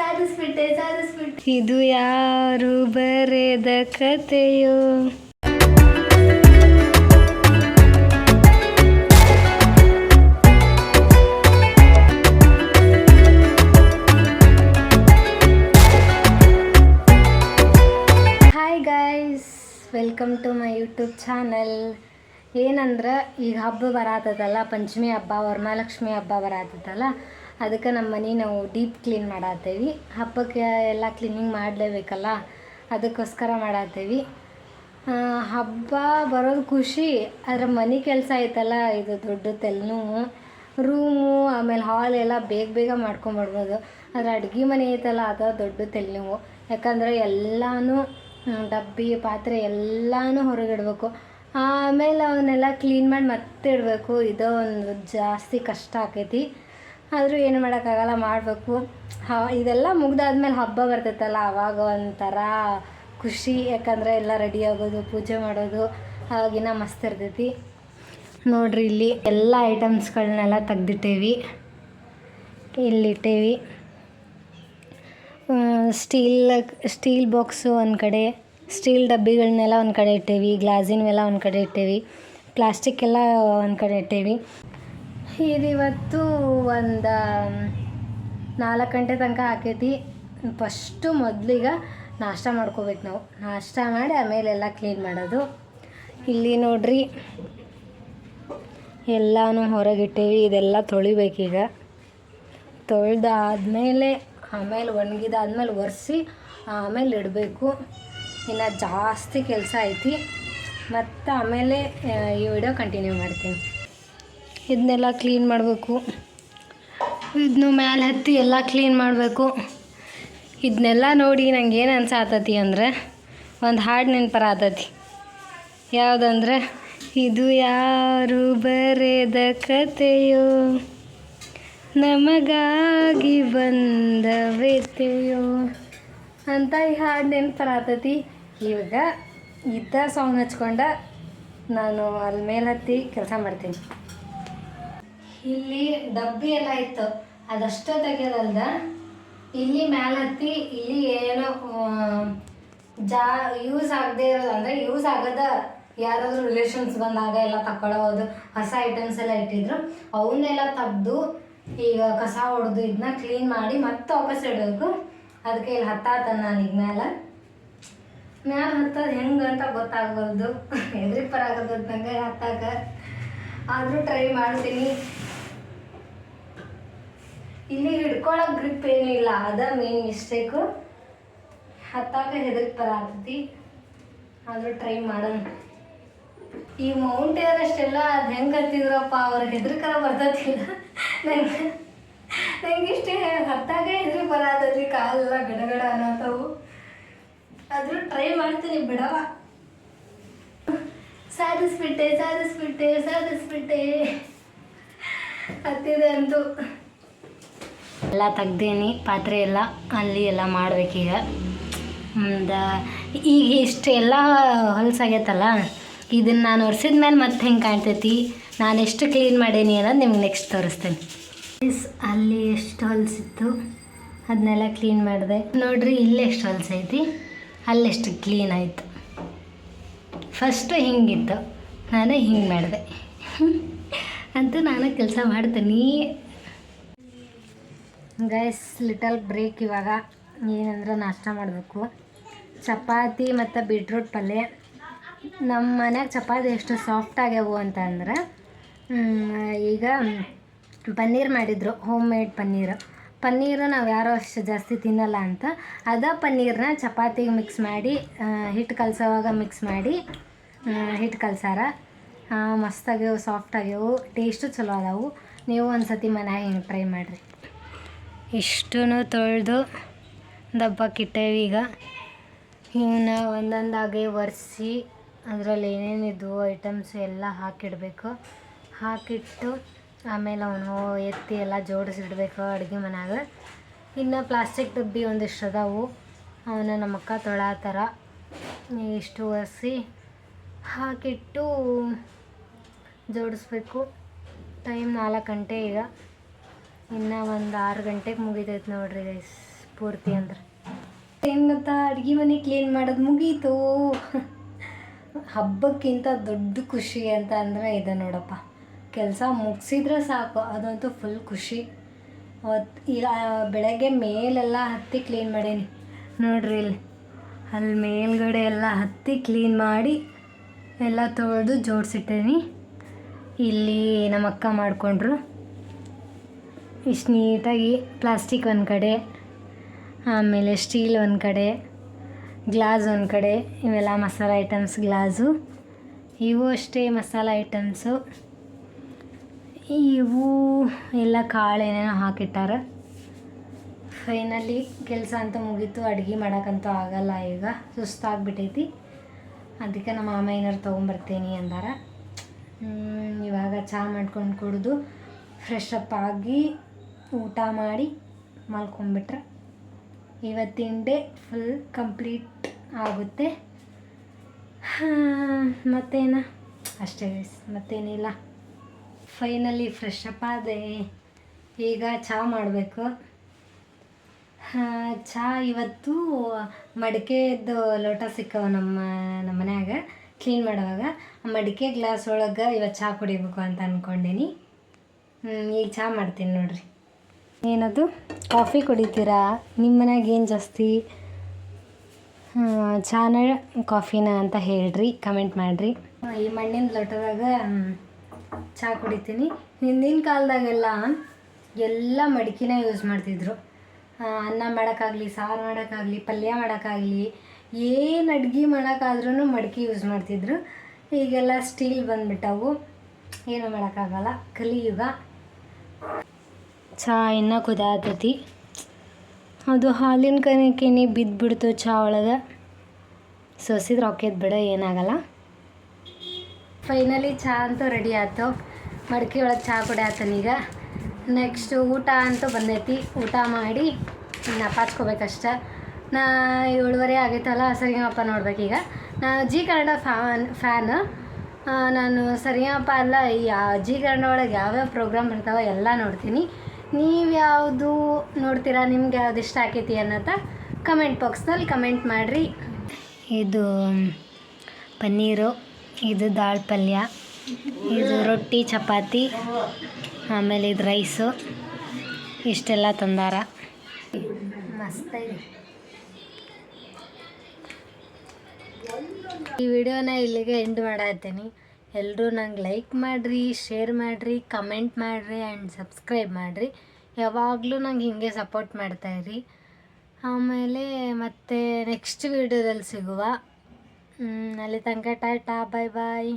ಸಾಧಿಸ್ಬಿಟ್ಟೆ ಇದು ಯಾರು ಬರೆದ ಕಥೆಯೋ. Hi guys, welcome to my YouTube channel. ಏನಂದ್ರೆ ಈಗ ಹಬ್ಬ ಬರತ್ತದಲ್ಲ, ಪಂಚಮಿ ಹಬ್ಬ, ವರಮಹಾಲಕ್ಷ್ಮಿ ಹಬ್ಬ ಬರತ್ತದಲ್ಲ, ಅದಕ್ಕೆ ನಮ್ಮ ಮನೆ ನಾವು ಡೀಪ್ ಕ್ಲೀನ್ ಮಾಡತ್ತೇವಿ. ಹಬ್ಬಕ್ಕೆ ಎಲ್ಲ ಕ್ಲೀನಿಂಗ್ ಮಾಡಲೇಬೇಕಲ್ಲ, ಅದಕ್ಕೋಸ್ಕರ ಮಾಡತ್ತೇವಿ. ಹಬ್ಬ ಬರೋದು ಖುಷಿ, ಆದರೆ ಮನೆ ಕೆಲಸ ಐತಲ್ಲ, ಇದು ದೊಡ್ಡ ತಲೆನೋವು. ರೂಮು ಆಮೇಲೆ ಹಾಲ್ ಎಲ್ಲ ಬೇಗ ಮಾಡ್ಕೊಂಬಿಡ್ಬೋದು. ಆದರೆ ಅಡುಗೆ ಮನೆ ಐತಲ್ಲ, ಅದು ದೊಡ್ಡ ತಲೆನೋವು. ಯಾಕಂದರೆ ಎಲ್ಲನೂ ಡಬ್ಬಿ ಪಾತ್ರೆ ಎಲ್ಲನೂ ಹೊರಗಿಡ್ಬೇಕು, ಆಮೇಲೆ ಅವನ್ನೆಲ್ಲ ಕ್ಲೀನ್ ಮಾಡಿ ಮತ್ತೆ ಇಡಬೇಕು. ಇದು ಒಂದು ಜಾಸ್ತಿ ಕಷ್ಟ ಆಕೈತಿ. ಆದರೂ ಏನು ಮಾಡೋಕ್ಕಾಗಲ್ಲ, ಮಾಡಬೇಕು. ಇದೆಲ್ಲ ಮುಗ್ದಾದ್ಮೇಲೆ ಹಬ್ಬ ಬರ್ತೈತಲ್ಲ, ಆವಾಗ ಒಂಥರ ಖುಷಿ. ಯಾಕಂದರೆ ಎಲ್ಲ ರೆಡಿ ಆಗೋದು, ಪೂಜೆ ಮಾಡೋದು, ಆವಾಗಿನ ಮಸ್ತ್ ಇರ್ತೈತಿ. ನೋಡ್ರಿ, ಇಲ್ಲಿ ಎಲ್ಲ ಐಟಮ್ಸ್ಗಳನ್ನೆಲ್ಲ ತೆಗ್ದಿಟ್ಟೇವಿ. ಇಲ್ಲಿಟ್ಟೇವಿ ಸ್ಟೀಲ್ ಬಾಕ್ಸು ಒಂದು ಕಡೆ, ಸ್ಟೀಲ್ ಡಬ್ಬಿಗಳನ್ನೆಲ್ಲ ಒಂದು ಕಡೆ ಇಟ್ಟೇವಿ, ಗ್ಲಾಸಿನವೆಲ್ಲ ಒಂದು ಕಡೆ ಇಟ್ಟೇವಿ, ಪ್ಲಾಸ್ಟಿಕ್ ಎಲ್ಲ ಒಂದು ಕಡೆ ಇಟ್ಟೇವಿ. ಇವತ್ತು ಒಂದು 4 ಗಂಟೆ ತನಕ ಆಕೈತಿ. ಫಸ್ಟು ಮೊದಲಿಗೆ ನಾಷ್ಟ ಮಾಡ್ಕೋಬೇಕು ನಾವು. ನಾಷ್ಟ ಮಾಡಿ ಆಮೇಲೆಲ್ಲ ಕ್ಲೀನ್ ಮಾಡೋದು. ಇಲ್ಲಿ ನೋಡ್ರಿ, ಎಲ್ಲನೂ ಹೊರಗಿಟ್ಟೇವಿ. ಇದೆಲ್ಲ ತೊಳಿಬೇಕೀಗ. ತೊಳೆದಾದ್ಮೇಲೆ ಆಮೇಲೆ ಒಣಗಿದಾದ್ಮೇಲೆ ಒರೆಸಿ ಆಮೇಲೆ ಇಡಬೇಕು. ಇನ್ನು ಜಾಸ್ತಿ ಕೆಲಸ ಐತಿ. ಮತ್ತು ಆಮೇಲೆ ಈ ವಿಡಿಯೋ ಕಂಟಿನ್ಯೂ ಮಾಡ್ತೀನಿ. ಇದನ್ನೆಲ್ಲ ಕ್ಲೀನ್ ಮಾಡಬೇಕು. ಇದನ್ನು ಮೇಲೆ ಹತ್ತಿ ಎಲ್ಲ ಕ್ಲೀನ್ ಮಾಡಬೇಕು. ಇದನ್ನೆಲ್ಲ ನೋಡಿ ನಂಗೆ ಏನು ಅನ್ಸಾತತಿ ಅಂದರೆ, ಒಂದು ಹಾಡು ನೆನಪರಾತತಿ. ಯಾವುದಂದ್ರೆ, ಇದು ಯಾರು ಬರೆದ ಕಥೆಯೋ, ನಮಗಾಗಿ ಬಂದ ವ್ಯಥೆಯೋ ಅಂತ ಈ ಹಾಡು ನೆನಪರಾತತಿ. ಇವಾಗ ಇದ್ದ ಸಾಂಗ್ ಹಚ್ಕೊಂಡ ನಾನು ಅಲ್ಲಿ ಮೇಲೆ ಹತ್ತಿ ಕೆಲಸ ಮಾಡ್ತೀನಿ. ಇಲ್ಲಿ ಡಬ್ಬಿ ಎಲ್ಲ ಇತ್ತು, ಅದಷ್ಟೇ ತೆಗೆಯೋದಲ್ದ ಇಲ್ಲಿ ಮೇಲೆ ಹತ್ತಿ, ಇಲ್ಲಿ ಏನೋ ಯೂಸ್ ಆಗದೆ ಇರೋದು, ಅಂದರೆ ಯೂಸ್ ಆಗೋದ ಯಾರಾದರೂ ರಿಲೇಷನ್ಸ್ ಬಂದಾಗ ಎಲ್ಲ ತಗೊಳ್ಳೋದು. ಹೊಸ ಐಟಮ್ಸ್ ಎಲ್ಲ ಇಟ್ಟಿದ್ರು, ಅವನ್ನೆಲ್ಲ ತೆಗೆದು ಈಗ ಕಸ ಹೊಡೆದು ಇದನ್ನ ಕ್ಲೀನ್ ಮಾಡಿ ಮತ್ತೆ ವಾಪಸ್ ಇಡಬೇಕು. ಅದಕ್ಕೆ ಇಲ್ಲಿ ಹತ್ತಾತನ ನಾನೀಗ ಮ್ಯಾಲೆ ಹತ್ತೋದು ಹೆಂಗೆ ಅಂತ ಗೊತ್ತಾಗ್ಬಾರ್ದು. ಎದ್ರಿ ಪರ ಆಗೋದು ನಂಗೆ ಹತ್ತಾಕ, ಆದರೂ ಟ್ರೈ ಮಾಡ್ತೀನಿ. ಇಲ್ಲಿ ಹಿಡ್ಕೊಳಕ್ಕೆ ಗ್ರಿಪ್ ಏನೂ ಇಲ್ಲ, ಅದ ಮೇನ್ ಮಿಸ್ಟೇಕು. ಹತ್ತಾಕ ಹೆದರಿಕೆ ಪರ ಆಗ್ತೈತಿ, ಆದರೂ ಟ್ರೈ ಮಾಡೋಣ. ಈ ಮೌಂಟ್ ಎವರೆಸ್ಟ್ ಎಲ್ಲ ಅದು ಹೆಂಗೆ ಹತ್ತಿದ್ರಪ್ಪ, ಅವ್ರ ಹೆದರಿಕರ ಬರ್ತೈತಿಲ್ಲ. ನಂಗಿಷ್ಟೇ ಹತ್ತಾಗ ಹೆದರಿ ಬರತೈತಿ, ಕಾಲೆಲ್ಲ ಗಡಗಡ ಅನ್ನತ್ತವು. ಆದರೂ ಟ್ರೈ ಮಾಡ್ತೀನಿ, ಬಿಡವ. ಸಾಧಿಸ್ಬಿಟ್ಟೆ ಹತ್ತಿದೆ ಅಂತೂ. ಎಲ್ಲ ತೆಗ್ದೇನಿ, ಪಾತ್ರೆ ಎಲ್ಲ ಅಲ್ಲಿ ಎಲ್ಲ ಮಾಡ್ಬೇಕೀಗ. ಈಗ ಇಷ್ಟೆಲ್ಲ ಹೊಲಸಾಗೈತಲ್ಲ, ಇದನ್ನು ನಾನು ಒರೆಸಿದ ಮೇಲೆ ಮತ್ತೆ ಹೆಂಗೆ ಕಾಣ್ತೈತಿ, ನಾನು ಎಷ್ಟು ಕ್ಲೀನ್ ಮಾಡೀನಿ ಅನ್ನೋದು ನಿಮ್ಗೆ ನೆಕ್ಸ್ಟ್ ತೋರಿಸ್ತೇನೆ. ಅಲ್ಲಿ ಎಷ್ಟು ಹೊಲಸಿತ್ತು ಅದನ್ನೆಲ್ಲ ಕ್ಲೀನ್ ಮಾಡಿದೆ. ನೋಡ್ರಿ, ಇಲ್ಲಿ ಎಷ್ಟು ಹೊಲಸೈತಿ, ಅಲ್ಲೆಷ್ಟು ಕ್ಲೀನ್ ಆಯಿತು. ಫಸ್ಟು ಹಿಂಗಿತ್ತು, ನಾನು ಹಿಂಗೆ ಮಾಡಿದೆ ಅಂತೂ ನಾನು ಕೆಲಸ ಮಾಡ್ತೀನಿ. Guys, little break. ಇವಾಗ ಏನಂದ್ರೆ ನಾಷ್ಟ ಮಾಡಬೇಕು. ಚಪಾತಿ ಮತ್ತು ಬೀಟ್ರೂಟ್ ಪಲ್ಯ. ನಮ್ಮ ಮನ್ಯಾಗ ಚಪಾತಿ ಎಷ್ಟು ಸಾಫ್ಟ್ ಆಗ್ಯಾವು ಅಂತ ಅಂದ್ರೆ, ಈಗ ಪನ್ನೀರ್ ಮಾಡಿದರು, ಹೋಮ್ ಮೇಡ್ ಪನ್ನೀರು ನಾವು ಯಾರೋ ಅಷ್ಟು ಜಾಸ್ತಿ ತಿನ್ನಲ್ಲ ಅಂತ, ಅದ ಪನ್ನೀರನ್ನ ಚಪಾತಿಗೆ ಮಿಕ್ಸ್ ಮಾಡಿ, ಹಿಟ್ಟು ಕಲಸೋವಾಗ ಮಿಕ್ಸ್ ಮಾಡಿ ಹಿಟ್ಟು ಕಲ್ಸಾರ. ಮಸ್ತಾಗ್ಯವು, ಸಾಫ್ಟ್ ಆಗ್ಯವು, ಟೇಸ್ಟು ಚಲೋ ಅದಾವು. ನೀವು ಒಂದು ಸತಿ ಮನ್ಯಾಗ ಹಿಂಗೆ ಟ್ರೈ ಮಾಡಿರಿ. ಇಷ್ಟೂ ತೊಳೆದು ದಬ್ಬಕ್ಕಿಟ್ಟೇವಿ. ಈಗ ಇವನ್ನ ಒಂದೊಂದಾಗೆ ಒರೆಸಿ ಅದರಲ್ಲಿ ಏನೇನಿದ್ವು ಐಟಮ್ಸ್ ಎಲ್ಲ ಹಾಕಿಡಬೇಕು. ಹಾಕಿಟ್ಟು ಆಮೇಲೆ ಅವನು ಎತ್ತಿ ಎಲ್ಲ ಜೋಡಿಸಿಡ್ಬೇಕು ಅಡುಗೆ ಮನ್ಯಾಗ. ಇನ್ನು ಪ್ಲಾಸ್ಟಿಕ್ ಡಬ್ಬಿ ಒಂದಿಷ್ಟು ಅದಾವು, ಅವನ್ನ ನಮ್ಮ ಅಕ್ಕ ತೊಳಾತರ. ಇಷ್ಟು ಒರೆಸಿ ಹಾಕಿಟ್ಟು ಜೋಡಿಸ್ಬೇಕು. ಟೈಮ್ 4 ಗಂಟೆ. ಈಗ ಇನ್ನು ಒಂದು 6 ಗಂಟೆಗೆ ಮುಗಿತೈತೆ ನೋಡ್ರಿ ಗೈಸ್ ಪೂರ್ತಿ ಅಂದ್ರೆ ಏನು ಗೊತ್ತಾ, ಅಡುಗೆ ಮನೆ ಕ್ಲೀನ್ ಮಾಡೋದು ಮುಗೀತು. ಹಬ್ಬಕ್ಕಿಂತ ದೊಡ್ಡ ಖುಷಿ ಅಂತ ಅಂದರೆ ಇದೆ ನೋಡಪ್ಪ. ಕೆಲಸ ಮುಗಿಸಿದ್ರೆ ಸಾಕು, ಅದಂತೂ ಫುಲ್ ಖುಷಿ. ಈಗ ಬೆಳಗ್ಗೆ ಮೇಲೆಲ್ಲ ಹತ್ತಿ ಕ್ಲೀನ್ ಮಾಡೀನಿ ನೋಡ್ರಿ. ಅಲ್ಲಿ ಮೇಲ್ಗಡೆ ಎಲ್ಲ ಹತ್ತಿ ಕ್ಲೀನ್ ಮಾಡಿ ಎಲ್ಲ ತೊಳೆದು ಜೋಡಿಸಿಟ್ಟೇನಿ. ಇಲ್ಲಿ ನಮ್ಮ ಅಕ್ಕ ಮಾಡಿಕೊಂಡ್ರು ಇಷ್ಟು ನೀಟಾಗಿ. ಪ್ಲಾಸ್ಟಿಕ್ ಒಂದು ಕಡೆ, ಆಮೇಲೆ ಸ್ಟೀಲ್ ಒಂದು ಕಡೆ, ಗ್ಲಾಸ್ ಒಂದು ಕಡೆ, ಇವೆಲ್ಲ ಮಸಾಲ ಐಟಮ್ಸ್ ಗ್ಲಾಸು. ಇವು ಅಷ್ಟೇ ಮಸಾಲ ಐಟಮ್ಸು. ಇವು ಎಲ್ಲ ಕಾಳು ಏನೇನೋ ಹಾಕಿಟ್ಟಾರ. ಫೈನಲಿ ಕೆಲಸ ಅಂತ ಮುಗೀತು. ಅಡುಗೆ ಮಾಡೋಕ್ಕಂತೂ ಆಗಲ್ಲ, ಈಗ ಸುಸ್ತಾಗ್ಬಿಟ್ಟೈತಿ. ಅದಕ್ಕೆ ನಮ್ಮ ಮಾಮ ಏನಾರು ತೊಗೊಂಬರ್ತೀನಿ ಅಂದಾರ. ಇವಾಗ ಚಹಾ ಮಾಡ್ಕೊಂಡು ಕುಡಿದು ಫ್ರೆಶ್ ಅಪ್ ಆಗಿ ಊಟ ಮಾಡಿ ಮಲ್ಕೊಂಡ್ಬಿಟ್ರೆ ಇವತ್ತಿನ ಡೇ ಫುಲ್ ಕಂಪ್ಲೀಟ್ ಆಗುತ್ತೆ. ಮತ್ತೇನು ಅಷ್ಟೇ, ಮತ್ತೇನಿಲ್ಲ. ಫೈನಲಿ ಫ್ರೆಶ್ ಅಪ್ ಆದೆ. ಈಗ ಚಹಾ ಮಾಡಬೇಕು. ಚಹಾ ಇವತ್ತು ಮಡಿಕೆದು ಲೋಟ ಸಿಕ್ಕವ ನಮ್ಮ ಮನ್ಯಾಗ ಕ್ಲೀನ್ ಮಾಡುವಾಗ. ಆ ಮಡಿಕೆ ಗ್ಲಾಸ್ ಒಳಗೆ ಇವತ್ತು ಚಹಾ ಕುಡಿಬೇಕು ಅಂತ ಅಂದ್ಕೊಂಡೀನಿ. ಈಗ ಚಹಾ ಮಾಡ್ತೀನಿ ನೋಡ್ರಿ. ಏನದು ಕಾಫಿ ಕುಡಿತೀರಾ? ನಿಮ್ಮ ಮನ್ಯಾಗ ಏನು ಜಾಸ್ತಿ, ಚಹಾನ ಕಾಫಿನ ಅಂತ ಹೇಳ್ರಿ, ಕಮೆಂಟ್ ಮಾಡಿರಿ. ಈ ಮಣ್ಣಿನ ಲೋಟದಾಗ ಚಹಾ ಕುಡಿತೀನಿ. ಹಿಂದಿನ ಕಾಲದಾಗೆಲ್ಲ ಎಲ್ಲ ಮಡಿಕೆನ ಯೂಸ್ ಮಾಡ್ತಿದ್ರು. ಅನ್ನ ಮಾಡೋಕ್ಕಾಗಲಿ, ಸಾರು ಮಾಡೋಕ್ಕಾಗಲಿ, ಪಲ್ಯ ಮಾಡೋಕ್ಕಾಗಲಿ, ಏನು ಅಡುಗೆ ಮಾಡೋಕ್ಕಾದ್ರೂ ಮಡಿಕೆ ಯೂಸ್ ಮಾಡ್ತಿದ್ರು. ಈಗೆಲ್ಲ ಸ್ಟೀಲ್ ಬಂದುಬಿಟ್ಟವು, ಏನು ಮಾಡೋಕ್ಕಾಗಲ್ಲ, ಕಲಿಯುಗ. ಚಹಾ ಇನ್ನೂ ಕುದಾತೈತಿ. ಅದು ಹಾಲಿನ ಕೆನೆ ಬಿದ್ದುಬಿಡ್ತು ಚಹಾ ಒಳಗೆ. ಸೋಸಿದ್ರೆ ಹೊಕ್ಕೈತೆ ಬಿಡ, ಏನಾಗಲ್ಲ. ಫೈನಲಿ ಚಹಾ ಅಂತೂ ರೆಡಿ ಆಯ್ತು. ಮಡಿಕೆ ಒಳಗೆ ಚಹಾ ಕುಡಿಯತ್ತನೀಗ. ನೆಕ್ಸ್ಟ್ ಊಟ ಅಂತೂ ಬಂದೈತಿ. ಊಟ ಮಾಡಿ ಇನ್ನು ಪಾಚ್ಕೋಬೇಕಷ್ಟೆ. 7:30 ಆಗೈತಲ್ಲ, ಸರಿಗಮಪ ನೋಡ್ಬೇಕೀಗ. ನಾನು ಜಿ ಕನ್ನಡ ಫ್ಯಾನ್. ನಾನು ಸರಿಗಮಪ ಅಲ್ಲ, ಜಿ ಕನ್ನಡ ಒಳಗೆ ಯಾವ್ಯಾವ ಪ್ರೋಗ್ರಾಮ್ ಬರ್ತಾವೆ ಎಲ್ಲ ನೋಡ್ತೀನಿ. ನೀವು ಯಾವುದು ನೋಡ್ತೀರಾ, ನಿಮ್ಗೆ ಯಾವ್ದು ಇಷ್ಟ ಆಕೈತಿ ಅನ್ನೋದ ಕಮೆಂಟ್ ಬಾಕ್ಸ್ನಲ್ಲಿ ಕಮೆಂಟ್ ಮಾಡಿರಿ. ಇದು ಪನ್ನೀರು, ಇದು ದಾಲ್ ಪಲ್ಯ, ಇದು ರೊಟ್ಟಿ ಚಪಾತಿ, ಆಮೇಲೆ ಇದು ರೈಸು, ಇಷ್ಟೆಲ್ಲ ತಂದಾರ. ಮಸ್ತಾಗಿದೆ. ಈ ವಿಡಿಯೋನ ಇಲ್ಲಿಗೆ ಎಂಡ್ ಮಾಡತ್ತೀನಿ. ಎಲ್ಲರೂ ನಂಗೆ ಲೈಕ್ ಮಾಡಿರಿ, ಶೇರ್ ಮಾಡಿರಿ, ಕಮೆಂಟ್ ಮಾಡಿರಿ ಆ್ಯಂಡ್ ಸಬ್ಸ್ಕ್ರೈಬ್ ಮಾಡಿರಿ. ಯಾವಾಗಲೂ ನಂಗೆ ಹೀಗೆ ಸಪೋರ್ಟ್ ಮಾಡ್ತಾಯಿರಿ. ಆಮೇಲೆ ಮತ್ತೆ ನೆಕ್ಸ್ಟ್ ವಿಡಿಯೋದಲ್ಲಿ ಸಿಗುವ. ಅಲ್ಲಿ ತನಕ ಟಾಟಾ, ಬಾಯ್ ಬಾಯ್.